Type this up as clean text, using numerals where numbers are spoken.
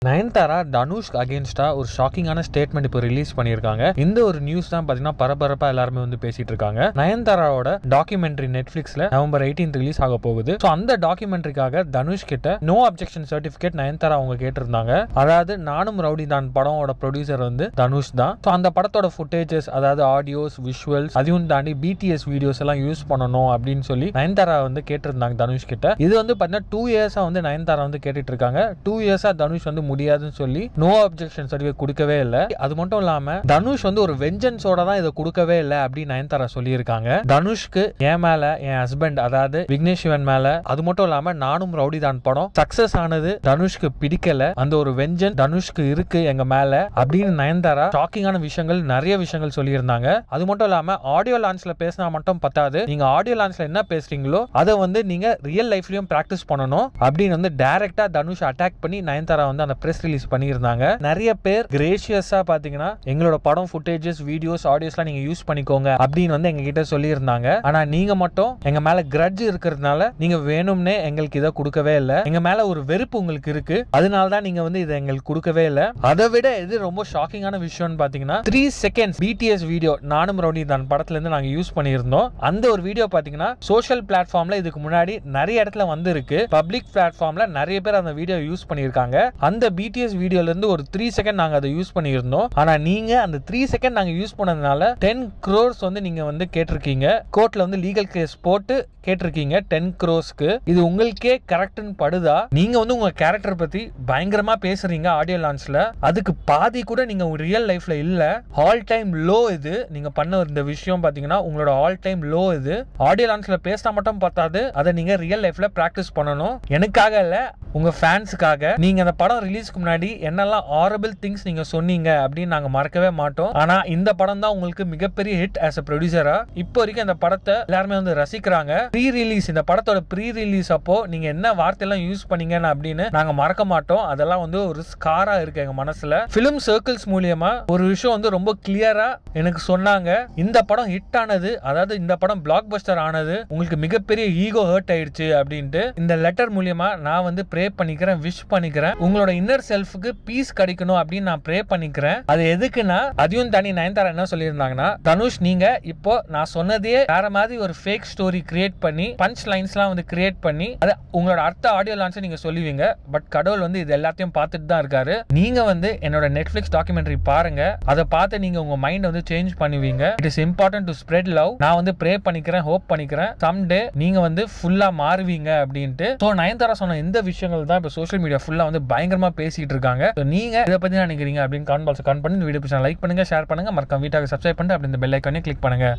நயன்தாரா தனுஷ்க்கு அகேன்ஸ்டா ஒரு ஷாக்கிங்கான ஸ்டேட்மெண்ட் இப்போ ரிலீஸ் பண்ணியிருக்காங்க. இந்த ஒரு நியூஸ் தான் பாத்தீங்கன்னா பரபரப்பா எல்லாருமே வந்து பேசிட்டு இருக்காங்க. நயன்தாராவோட டாக்குமெண்ட்ரி நெட்ஃபிளிக்ஸ்ல நவம்பர் 18 ரிலீஸ் ஆக போகுது. சோ அந்த டாக்குமெண்ட்ரிக்காக தனுஷ் கிட்ட நோ அப்ஜெக்ஷன் சர்டிபிகேட் நயன்தாரா அவங்க கேட்டிருந்தாங்க. அதாவது நானும் ரவுடி தான் படமோட ப்ரொடியூசர் வந்து தனுஷ் தான். சோ அந்த படத்தோட ஃபுட்டேஜஸ், அதாவது ஆடியோஸ், விஷுவல்ஸ், அதையும் தாண்டி பிடிஎஸ் வீடியோஸ் எல்லாம் யூஸ் பண்ணணும் அப்படின்னு சொல்லி நயன்தாரா வந்து கேட்டிருந்தாங்க தனுஷ் கிட்ட. இது வந்து பாத்தீங்கன்னா 2 இயர்ஸா வந்து நயன்தாரா வந்து கேட்டுட்டு இருக்காங்க. 2 இயர்ஸா தனுஷ் வந்து முடியாதுன்னு சொல்லி நோ அப்ஜெக்ஷன் சர்டிபிகேட் கொடுக்கவே இல்லை. அது மட்டும் இல்லாம தனுஷ் வந்து ஒரு வெஞ்சன்ஸோட தான் இதை கொடுக்கவே இல்லை அப்படின்னு நயன்தாரா சொல்லியிருக்காங்க. தனுஷ்க்கு என் மேல, என் ஹஸ்பண்ட் அதாவது விக்னேஷ் சிவன் மேல, அது மட்டும் இல்லாம நானும் ரவுடி தான் படம் சக்சஸ் ஆனது தனுஷ்க்கு பிடிக்கல, அந்த ஒரு வெஞ்சன் தனுஷ்க்கு இருக்கு எங்க மேல அப்படின்னு நயன்தாரா ஷாக்கிங்கான விஷயங்கள், நிறைய விஷயங்கள் சொல்லியிருந்தாங்க. அது மட்டும் இல்லாம ஆடியோ லான்ச்ல பேசினா மட்டும் பத்தாது, நீங்க ஆடியோ லான்ச்ல என்ன பேசுறீங்களோ அதை வந்து நீங்க ரியல் லைஃப்லயும் பிராக்டிஸ் பண்ணணும் அப்படின்னு வந்து டைரக்டா தனுஷ் அட்டாக் பண்ணி நயன்தாரா வந்து அந்த பிரஸ் ரிலீஸ் பண்ணியிருந்தாங்க. நிறைய பேர் கிரேஷியஸா பாத்தீங்கன்னா எங்களோட படம் ஃபுட்டேஜஸ், வீடியோஸ், ஆடியோஸ்லாம் நீங்க யூஸ் பண்ணிக்கோங்க அப்படின்னு வந்து எங்க கிட்ட சொல்லியிருந்தாங்க. ஆனா நீங்க மட்டும் எங்க மேல கிரட்ஜ் இருக்கிறதுனால நீங்க வேணும்னே எங்களுக்கு இதை கொடுக்கவே இல்லை. எங்க மேல ஒரு வெறுப்பு உங்களுக்கு இருக்கு, அதனால தான் நீங்க வந்து இதை எங்களுக்கு கொடுக்கவே இல்லை. அதை விட இது ரொம்ப ஷாக்கிங்கான விஷயம்னு பாத்தீங்கன்னா 3 செகண்ட்ஸ் பிடிஎஸ் வீடியோ நானும் ரவுடி தான் படத்துல இருந்து நாங்க யூஸ் பண்ணியிருந்தோம். அந்த ஒரு வீடியோ பாத்தீங்கன்னா சோஷியல் பிளாட்ஃபார்ம்ல இதுக்கு முன்னாடி நிறைய இடத்துல வந்து இருக்கு. பப்ளிக் பிளாட்ஃபார்ம்ல நிறைய பேர் அந்த வீடியோ யூஸ் பண்ணியிருக்காங்க. அந்த பிடிஎஸ் வீடியோல இருந்து ஒரு 3 செகண்ட் நாங்க அதை யூஸ் பண்ணியிருந்தோம். ஆனா நீங்க அந்த 3 செகண்ட் நாங்க யூஸ் பண்ணதுனால 10 crores வந்து நீங்க வந்து கேட்டிருக்கீங்க. கோர்ட்ல வந்து லீகல் கேஸ் போட்டு கேட்டிருக்கீங்க 10 crores-க்கு. இது உங்களுக்கே கரெக்ட்னு படுதா? நீங்க வந்து உங்க கேரக்டர் பத்தி பயங்கரமா பேசுறீங்க ஆடியோ லான்ச்ல, அதுக்கு பாதி கூட நீங்க ரியல் லைஃப்ல இல்ல. ஆல் டைம் லோ இது. நீங்க பண்ண இந்த விஷயம் பாத்தீங்கன்னா உங்களோட ஆல் டைம் லோ இது. ஆடியோ லான்ச்ல பேசினா மட்டும் பத்தாது, அதை நீங்க ரியல் லைஃப்ல பிராக்டிஸ் பண்ணணும். எனக்காக இல்ல, உங்க ஃபேன்ஸுக்காக. நீங்க அந்த படம் ரிலீஸ்க்கு முன்னாடி என்னெல்லாம் ஹாரபிள் திங்ஸ் நீங்க சொன்னீங்க அப்படின்னு நாங்க மறக்கவே மாட்டோம். ஆனா இந்த படம் தான் உங்களுக்கு மிகப்பெரிய ஹிட் ஆஸ் a ப்ரொடியூசரா. இப்போ வரைக்கும் இந்த படத்தை எல்லாருமே வந்து ரசிக்கிறாங்க. ப்ரீ ரிலீஸ், இந்த படத்தோட ப்ரீ ரிலீஸ் அப்போ நீங்க என்ன வார்த்தையெல்லாம் யூஸ் பண்ணீங்கன்னு அப்படின்னு நாங்க மறக்க மாட்டோம். அதெல்லாம் வந்து ஒரு ஸ்காரா இருக்கு எங்க மனசுல. பிலிம் சர்க்கிள்ஸ் மூலியமா ஒரு விஷயம் வந்து ரொம்ப கிளியரா எனக்கு சொன்னாங்க. இந்த படம் ஹிட் ஆனது, அதாவது இந்த படம் பிளாக் பஸ்டர் ஆனது உங்களுக்கு மிகப்பெரிய ஈகோ ஹர்ட் ஆயிடுச்சு அப்படின்ட்டு இந்த லெட்டர் மூலியமா நான் வந்து ப்ரே பண்ணிக்கிறேன், விஷ் பண்ணிக்கிறேன். உங்களோட இன்னர் செல்ஃப்க்கு பீஸ் கிடைக்கணும் அப்படின்னு நான் ப்ரே பண்ணிக்கிறேன். அது எதுக்குன்னா, அதையும் தாண்டி நயன்தாரா என்ன சொல்லியிருந்தாங்கன்னா, தனுஷ் நீங்க இப்போ நான் சொன்னதே வேற மாதிரி ஒரு ஃபேக் ஸ்டோரி கிரியேட் பண்ணி பஞ்ச் லைன்ஸ்லாம் வந்து கிரியேட் பண்ணி அது உங்களோட அடுத்த ஆடியோ லான்ச் நீங்க சொல்லுவீங்க. பட் கடவுள் வந்து இது எல்லாத்தையும் பார்த்துட்டு தான் இருக்காரு. நீங்க வந்து என்னோட நெட்ஃபிளிக்ஸ் டாக்குமெண்ட்ரி பாருங்க, அதை பார்த்து நீங்க உங்க மைண்ட் வந்து சேஞ்ச் பண்ணுவீங்க. It is important to spread love. நான் வந்து ப்ரே பண்ணிக்கிறேன், ஹோப் பண்ணிக்கிறேன் சம்டே நீங்க வந்து ஃபுல்லா மாறுவீங்க அப்படின்ட்டு. சோ நயன்தாரா சொன்ன இந்த விஷயங்கள் தான் இப்போ சோஷியல் மீடியா ஃபுல்லா வந்து பயங்கரமா பேசிட்டு இருக்காங்க. நீங்க இதை பத்தி நினைக்கிறீங்க அப்படின்னு கமெண்ட் பாக்ஸ்ல கமெண்ட் பண்ணி இந்த வீடியோ லைக் பண்ணுங்க, ஷேர் பண்ணுங்க, மறக்காம வீட்டாக சப்ஸ்கிரைப் பண்ணிட்டு அப்படி இந்த பெல் ஐகானை கிளிக் பண்ணுங்க.